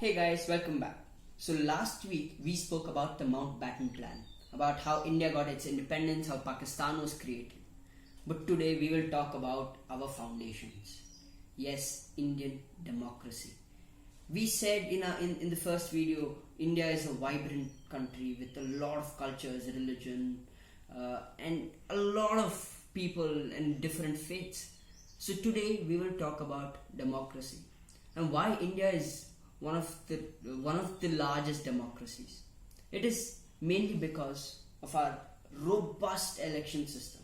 Hey guys, welcome back. So last week we spoke about the Mountbatten Plan, about how India got its independence, how Pakistan was created. But today we will talk about our foundations. Yes, Indian democracy. We said in the first video, India is a vibrant country with a lot of cultures, religion, and a lot of people and different faiths. So today we will talk about democracy and why India is one of the largest democracies. It is mainly because of our robust election system.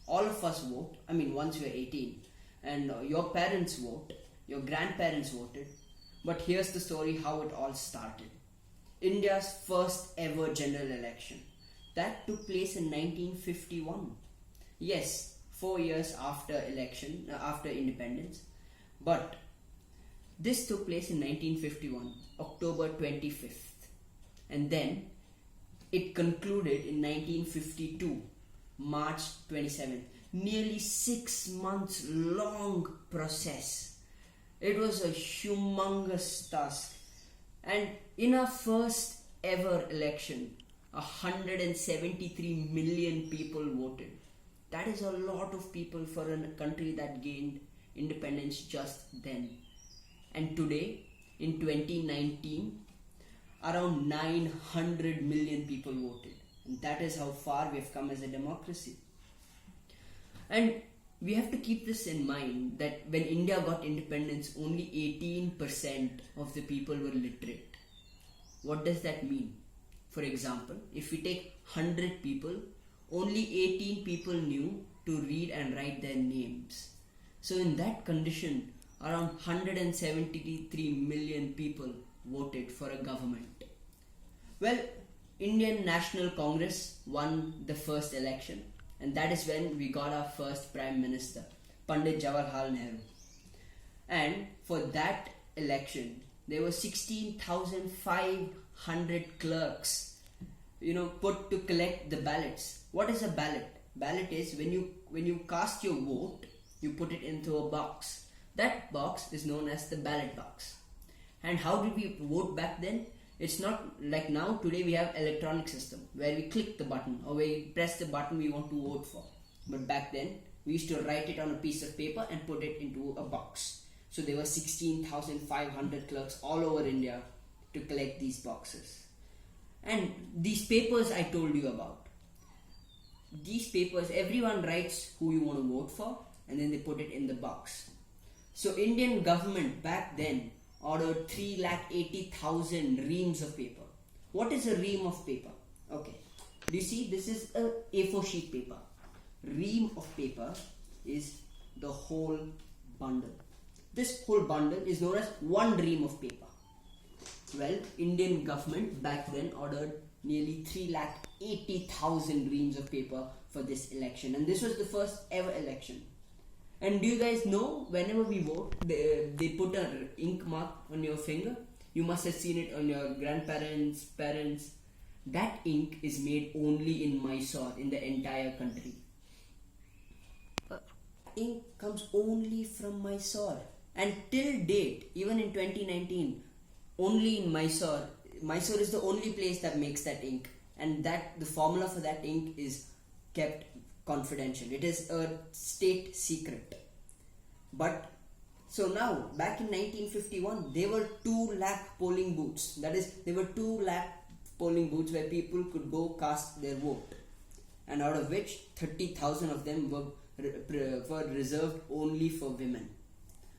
All of us vote. I mean, once we're 18, and your parents vote, your grandparents voted. But here's the story how it all started. India's first ever general election that took place in 1951. Yes, 4 years after independence, but this took place in 1951, October 25th, and then it concluded in 1952, March 27th. Nearly 6 months long process. It was a humongous task, and in our first ever election, 173 million people voted. That is a lot of people for a country that gained independence just then. And today, in 2019, around 900 million people voted. And that is how far we have come as a democracy. And we have to keep this in mind that when India got independence, only 18% of the people were literate. What does that mean? For example, if we take 100 people, only 18 people knew to read and write their names. So in that condition, around 173 million people voted for a government. Well, Indian National Congress won the first election, and that is when we got our first Prime Minister, Pandit Jawaharlal Nehru. And for that election, there were 16,500 clerks, put to collect the ballots. What is a ballot? Ballot is when you cast your vote, you put it into a box. That box is known as the ballot box. And how did we vote back then? It's not like now. Today we have electronic system where we click the button or we press the button we want to vote for. But back then we used to write it on a piece of paper and put it into a box. So there were 16,500 clerks all over India to collect these boxes. And these papers I told you about. These papers, everyone writes who you want to vote for and then they put it in the box. So Indian government back then ordered 380,000 reams of paper. What is a ream of paper? Okay, do you see this is a A4 sheet paper. Ream of paper is the whole bundle. This whole bundle is known as one ream of paper. Well, Indian government back then ordered nearly 380,000 reams of paper for this election, and this was the first ever election. And do you guys know, whenever we vote, they put an ink mark on your finger? You must have seen it on your grandparents, parents. That ink is made only in Mysore, in the entire country. Ink comes only from Mysore. And till date, even in 2019, only in Mysore. Mysore is the only place that makes that ink. And the formula for that ink is kept confidential. It is a state secret. But so now, back in 1951, there were 2 lakh polling booths. That is, there were 2 lakh polling booths where people could go cast their vote, and out of which 30,000 of them were reserved only for women.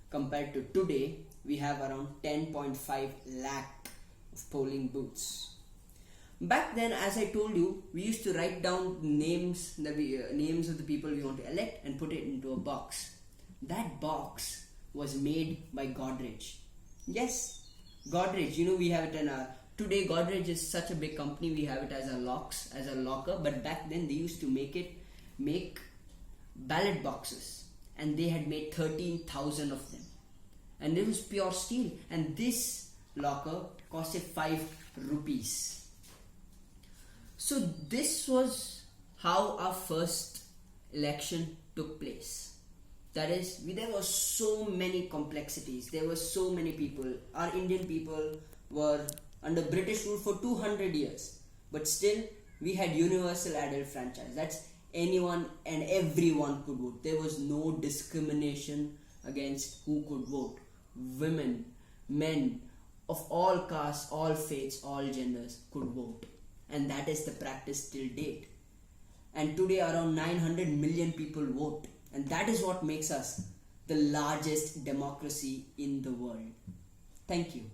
Compared to today, we have around 10.5 lakh of polling booths. Back then, as I told you, we used to write down names of the people we want to elect and put it into a box. That box was made by Godrej. Yes, Godrej. We have it in our today. Godrej is such a big company. We have it as a locker. But back then, they used to make ballot boxes, and they had made 13,000 of them, and it was pure steel. And this locker costed 5 rupees. So this was how our first election took place. That is, there were so many complexities. There were so many people. Our Indian people were under British rule for 200 years. But still, we had universal adult franchise. That's anyone and everyone could vote. There was no discrimination against who could vote. Women, men, of all castes, all faiths, all genders could vote. And that is the practice till date. And today around 900 million people vote. And that is what makes us the largest democracy in the world. Thank you.